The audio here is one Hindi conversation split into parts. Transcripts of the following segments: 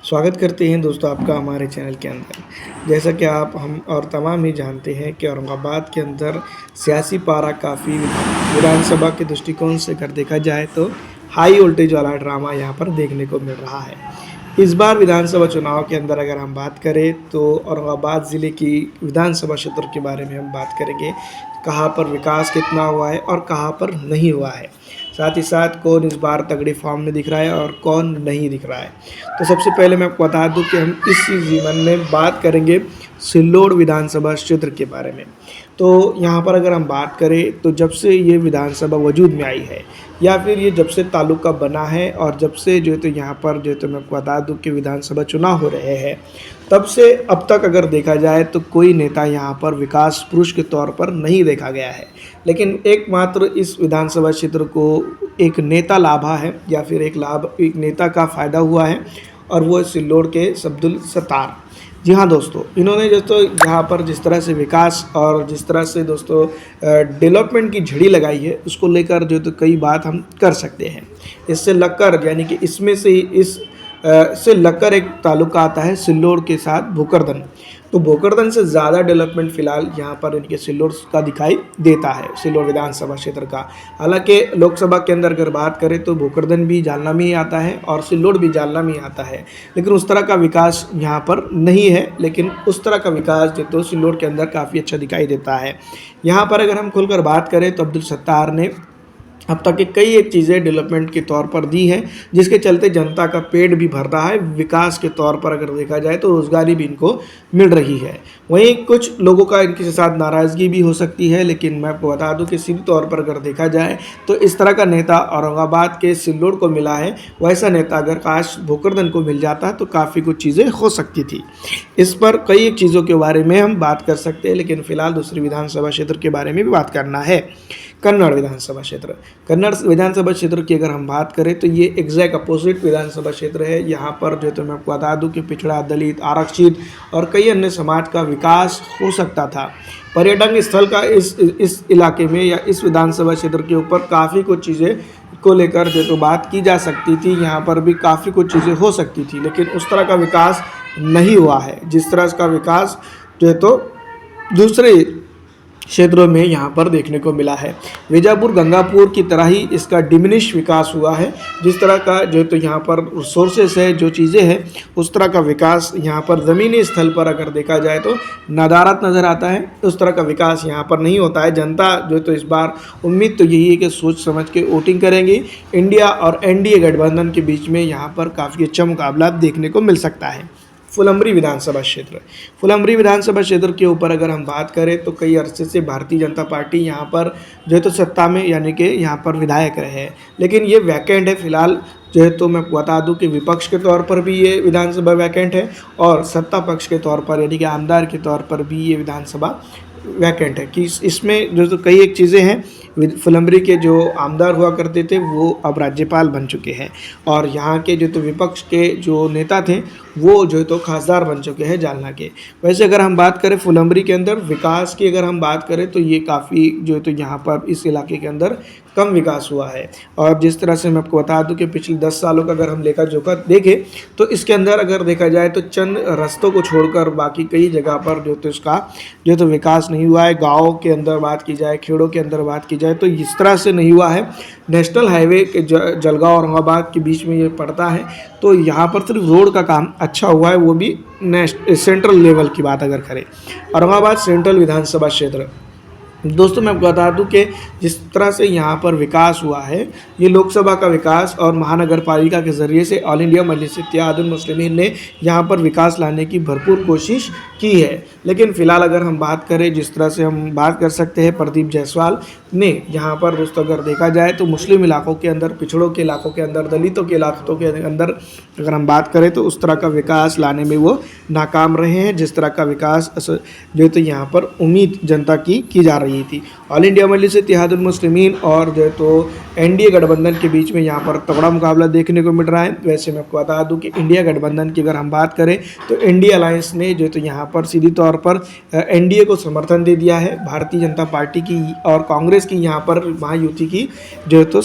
स्वागत करते हैं दोस्तों आपका हमारे चैनल के अंदर। जैसा कि आप हम और तमाम ही जानते हैं कि औरंगाबाद के अंदर सियासी पारा काफ़ी विधानसभा के दृष्टिकोण से अगर देखा जाए तो हाई वोल्टेज वाला ड्रामा यहाँ पर देखने को मिल रहा है। इस बार विधानसभा चुनाव के अंदर अगर हम बात करें तो औरंगाबाद ज़िले की विधानसभा क्षेत्र के बारे में हम बात करेंगे। कहाँ पर विकास कितना हुआ है और कहाँ पर नहीं हुआ है, साथ ही साथ कौन इस बार तगड़ी फॉर्म में दिख रहा है और कौन नहीं दिख रहा है। तो सबसे पहले मैं आपको बता दूं कि हम इस जीवन में बात करेंगे सिल्लोड विधानसभा क्षेत्र के बारे में। तो यहाँ पर अगर हम बात करें तो जब से ये विधानसभा वजूद में आई है या फिर ये जब से तालुका बना है और जब से जो है तो यहाँ पर जो है तो मैं आपको बता दूं कि विधानसभा चुनाव हो रहे हैं, तब से अब तक अगर देखा जाए तो कोई नेता यहाँ पर विकास पुरुष के तौर पर नहीं देखा गया है। लेकिन एकमात्र इस विधानसभा क्षेत्र को एक नेता लाभा है या फिर एक नेता का फ़ायदा हुआ है और वो सिल्लोड के अब्दुल सत्तार। जी हाँ दोस्तों, इन्होंने दोस्तों यहाँ पर जिस तरह से विकास और जिस तरह से दोस्तों डेवलपमेंट की झड़ी लगाई है उसको लेकर जो तो कई बात हम कर सकते हैं। इससे लगकर यानी कि इसमें से से लगकर एक तालुका आता है सिल्लोड के साथ भोकरदन। तो भोकरदन से ज़्यादा डेवलपमेंट फिलहाल यहाँ पर इनके सिल्लोड का दिखाई देता है, सिल्लोड विधानसभा क्षेत्र का। हालांकि लोकसभा के अंदर अगर बात करें तो भोकरदन भी जालना में ही आता है और सिल्लोड भी जालना में ही आता है, लेकिन उस तरह का विकास यहाँ पर नहीं है। लेकिन उस तरह का विकास जो तो सिल्लोड के अंदर काफ़ी अच्छा दिखाई देता है। यहाँ पर अगर हम खुलकर बात करें तो अब्दुल सत्तार ने अब तक की कई एक चीज़ें डेवलपमेंट के तौर पर दी हैं, जिसके चलते जनता का पेट भी भर रहा है। विकास के तौर पर अगर देखा जाए तो रोज़गारी भी इनको मिल रही है। वहीं कुछ लोगों का इनके साथ नाराज़गी भी हो सकती है, लेकिन मैं आपको बता दूं कि सीधे तौर पर अगर देखा जाए तो इस तरह का नेता औरंगाबाद के सिल्लोड को मिला है, वैसा नेता अगर काश भोकरदन को मिल जाता तो काफ़ी कुछ चीज़ें हो सकती थी। इस पर कई एक चीज़ों के बारे में हम बात कर सकते हैं, लेकिन फ़िलहाल दूसरी विधानसभा क्षेत्र के बारे में भी बात करना है। कन्नड़ विधानसभा क्षेत्र। कन्नड़ विधानसभा क्षेत्र की अगर हम बात करें तो ये एग्जैक्ट अपोजिट विधानसभा क्षेत्र है। यहाँ पर जो तो मैं आपको बता दूं कि पिछड़ा, दलित, आरक्षित और कई अन्य समाज का विकास हो सकता था। पर्यटन स्थल का इस इलाके में या इस विधानसभा क्षेत्र के ऊपर काफ़ी कुछ चीज़ें को लेकर जो तो बात की जा सकती थी। यहाँ पर भी काफ़ी कुछ चीज़ें हो सकती थी, लेकिन उस तरह का विकास नहीं हुआ है जिस तरह का विकास जो है तो दूसरे क्षेत्रों में यहाँ पर देखने को मिला है। बीजापुर, गंगापुर की तरह ही इसका डिमिनिश विकास हुआ है। जिस तरह का जो तो यहाँ पर रिसोर्सेस है, जो चीज़ें हैं, उस तरह का विकास यहाँ पर ज़मीनी स्थल पर अगर देखा जाए तो नदारत नज़र आता है। उस तरह का विकास यहाँ पर नहीं होता है। जनता जो तो इस बार उम्मीद तो यही है कि सोच समझ के वोटिंग करेंगी। इंडिया और एनडीए गठबंधन के बीच में यहाँ पर काफ़ी अच्छा मुकाबला देखने को मिल सकता है। फुलंब्री विधानसभा क्षेत्र। फुलंब्री विधानसभा क्षेत्र के ऊपर अगर हम बात करें तो कई अरसे से भारतीय जनता पार्टी यहाँ पर जो है तो सत्ता में यानी कि यहाँ पर विधायक रहे हैं, लेकिन ये वैकेंट है फिलहाल। जो है तो मैं बता दूं कि विपक्ष के तौर पर भी ये विधानसभा वैकेंट है और सत्ता पक्ष के तौर पर यानी कि आमदार के तौर पर भी ये विधानसभा वैकेंट है। कि इसमें जो तो कई एक चीज़ें हैं। फुलंब्री के जो आमदार हुआ करते थे वो अब राज्यपाल बन चुके हैं और यहाँ के जो तो विपक्ष के जो नेता थे वो जो तो खासदार बन चुके हैं जालना के। वैसे अगर हम बात करें फुलंब्री के अंदर विकास की अगर हम बात करें तो ये काफ़ी जो तो यहाँ पर इस इलाके के अंदर कम विकास हुआ है। और जिस तरह से मैं आपको बता दूं कि पिछले 10 सालों का अगर हम लेखा जोखा देखें तो इसके अंदर अगर देखा जाए तो चंद रास्तों को छोड़कर बाकी कई जगह पर जो तो इसका जो तो विकास नहीं हुआ है। गाँव के अंदर बात की जाए, खेड़ों के अंदर बात की जाए तो इस तरह से नहीं हुआ है। नेशनल हाईवे के जलगांव औरंगाबाद के बीच में ये पड़ता है, तो यहाँ पर सिर्फ रोड का काम अच्छा हुआ है, वो भी सेंट्रल लेवल की बात अगर करें। औरंगाबाद सेंट्रल विधानसभा क्षेत्र दोस्तों मैं आपको बता दूं कि जिस तरह से यहाँ पर विकास हुआ है, ये लोकसभा का विकास और महानगर पालिका के ज़रिए से ऑल इंडिया मजलिस इत्तेहादुल मुस्लिमीन ने यहाँ पर विकास लाने की भरपूर कोशिश की है। लेकिन फ़िलहाल अगर हम बात करें, जिस तरह से हम बात कर सकते हैं प्रदीप जायसवाल ने यहाँ पर दोस्तों अगर देखा जाए तो मुस्लिम इलाकों के अंदर, पिछड़ों के इलाकों के अंदर, दलितों के इलाकों के अंदर अगर हम बात करें तो उस तरह का विकास लाने में वो नाकाम रहे हैं जिस तरह का विकास जो तो यहाँ पर उम्मीद जनता की जा रही है। गई थी। ऑल इंडिया मजलिस इत्तेहादुल मुस्लिमीन और जो है तो एनडीए गठबंधन के बीच में यहाँ पर तगड़ा मुकाबला देखने को मिल रहा है। वैसे मैं आपको बता दूं कि इंडिया गठबंधन की अगर हम बात करें तो इंडिया अलायंस ने जो है तो यहाँ पर सीधी तौर पर एनडीए को समर्थन दे दिया है। भारतीय जनता पार्टी की और कांग्रेस की यहाँ पर महायुति की जो है तो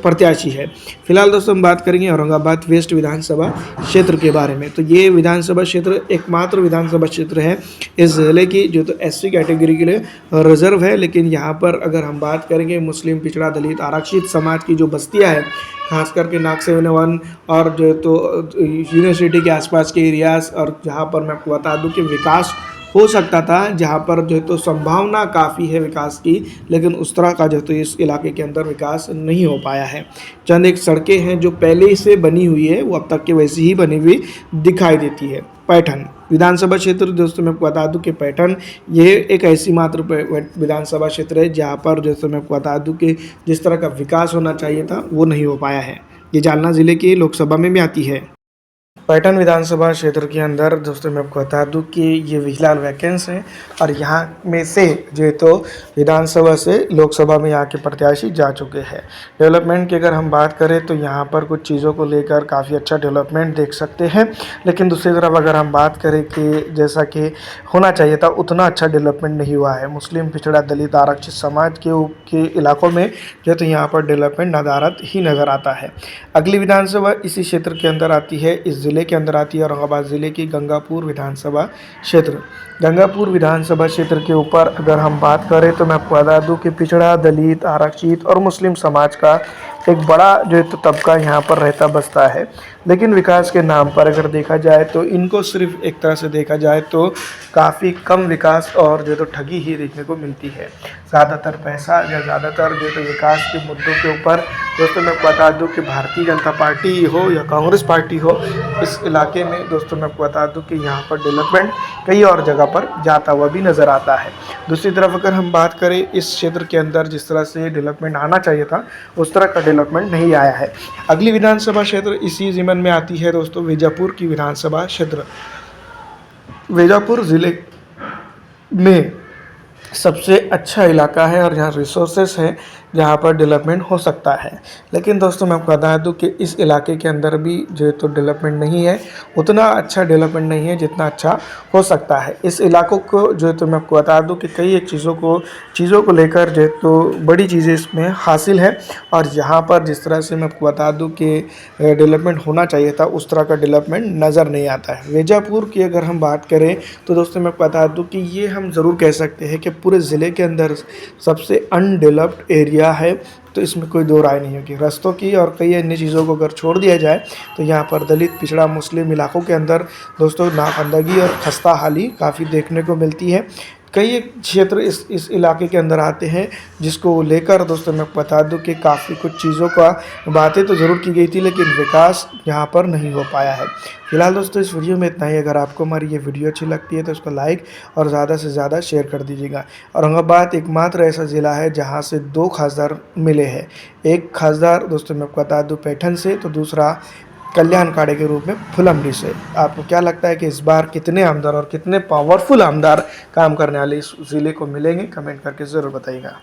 प्रत्याशी है। फिलहाल दोस्तों हम बात करेंगे औरंगाबाद वेस्ट विधानसभा क्षेत्र के बारे में। तो ये विधानसभा क्षेत्र एकमात्र विधानसभा क्षेत्र है इस ज़िले की जो तो एससी कैटेगरी के लिए रिजर्व है। लेकिन यहाँ पर अगर हम बात करेंगे मुस्लिम, पिछड़ा, दलित, आरक्षित समाज की जो बस्तियाँ हैं, खास करके नाग 71 और जो तो यूनिवर्सिटी के आसपास के एरियाज़, और जहाँ पर मैं आपको बता दूं कि विकास हो सकता था, जहाँ पर जो तो संभावना काफ़ी है विकास की, लेकिन उस तरह का जो तो इस इलाके के अंदर विकास नहीं हो पाया है। चंद एक सड़कें हैं जो पहले से बनी हुई है, वो अब तक के वैसी ही बनी हुई दिखाई देती है। पैठन विधानसभा क्षेत्र दोस्तों मैं आपको बता दूं कि पैठन ये एक ऐसी मात्र विधानसभा क्षेत्र है जहाँ पर दोस्तों मैं आपको बता दूं कि जिस तरह का विकास होना चाहिए था वो नहीं हो पाया है। ये जालना ज़िले की लोकसभा में भी आती है। पैठन विधानसभा क्षेत्र के अंदर दोस्तों मैं आपको बता दूं कि ये फिलहाल वैकेंस है और यहाँ में से जो तो विधानसभा से लोकसभा में यहाँ के प्रत्याशी जा चुके हैं। डेवलपमेंट की अगर हम बात करें तो यहाँ पर कुछ चीज़ों को लेकर काफ़ी अच्छा डेवलपमेंट देख सकते हैं, लेकिन दूसरी तरफ अगर हम बात करें कि जैसा कि होना चाहिए था उतना अच्छा डेवलपमेंट नहीं हुआ है। मुस्लिम, पिछड़ा, दलित, आरक्षित समाज के इलाकों में जो तो यहाँ पर डेवलपमेंट नदारद ही नज़र आता है। अगली विधानसभा इसी क्षेत्र के अंदर आती है, इस ज़िले के अंदर आती है, औरंगाबाद ज़िले की गंगापुर विधानसभा क्षेत्र। गंगापुर विधानसभा क्षेत्र के ऊपर अगर हम बात करें तो मैं आपको बता दूं कि पिछड़ा, दलित, आरक्षित और मुस्लिम समाज का एक बड़ा जो तो तबका यहाँ पर रहता बसता है। लेकिन विकास के नाम पर अगर देखा जाए तो इनको सिर्फ एक तरह से देखा जाए तो काफ़ी कम विकास और जो तो ठगी ही देखने को मिलती है। ज़्यादातर पैसा या ज़्यादातर जो तो विकास के मुद्दों के ऊपर दोस्तों मैं बता दूं कि भारतीय जनता पार्टी हो या कांग्रेस पार्टी हो, इस इलाके में दोस्तों मैं आपको बता दूं कि यहाँ पर डेवलपमेंट कई और जगह पर जाता हुआ भी नज़र आता है। दूसरी तरफ अगर हम बात करें इस क्षेत्र के अंदर जिस तरह से डेवलपमेंट आना चाहिए था उस तरह का डेवलपमेंट नहीं आया है। अगली विधानसभा क्षेत्र इसी ज़िमन में आती है दोस्तों बीजापुर की विधानसभा क्षेत्र। बीजापुर ज़िले में सबसे अच्छा इलाका है और यहाँ रिसोर्सेस हैं जहाँ पर डेवलपमेंट हो सकता है। लेकिन दोस्तों मैं आपको बता दूँ कि इस इलाके के अंदर भी जो तो डेवलपमेंट नहीं है, उतना अच्छा डेवलपमेंट नहीं है जितना अच्छा हो सकता है। इस इलाकों को जो तो मैं आपको बता दूँ कि कई एक चीज़ों को लेकर जो तो बड़ी चीज़ें इसमें हासिल है, और यहाँ पर जिस तरह से मैं आपको बता दूँ कि डेवलपमेंट होना चाहिए था उस तरह का डेवलपमेंट नज़र नहीं आता है। बीजापुर की अगर हम बात करें तो दोस्तों मैं आपको बता दूँ कि ये हम ज़रूर कह सकते हैं कि पूरे ज़िले के अंदर सबसे अनडेवलप्ड एरिया है, तो इसमें कोई दो राय नहीं होगी। रास्तों की और कई अन्य चीज़ों को अगर छोड़ दिया जाए तो यहाँ पर दलित, पिछड़ा, मुस्लिम इलाकों के अंदर दोस्तों नाखंदगी और खस्ता हाली काफ़ी देखने को मिलती है। कई क्षेत्र इस इलाके के अंदर आते हैं जिसको लेकर दोस्तों मैं बता दूं कि काफ़ी कुछ चीज़ों का बातें तो ज़रूर की गई थी, लेकिन विकास यहाँ पर नहीं हो पाया है। फिलहाल दोस्तों इस वीडियो में इतना ही। अगर आपको हमारी ये वीडियो अच्छी लगती है तो उसको लाइक और ज़्यादा से ज़्यादा शेयर कर दीजिएगा। औरंगाबाद एकमात्र ऐसा ज़िला है जहाँ से 2 खासदार मिले हैं। एक खासदार दोस्तों मैं आपको बता दूँ पैठन से, तो दूसरा कल्याण काड़े के रूप में फुलंब्री से। आपको क्या लगता है कि इस बार कितने आमदार और कितने पावरफुल आमदार काम करने वाले इस ज़िले को मिलेंगे? कमेंट करके ज़रूर बताइएगा।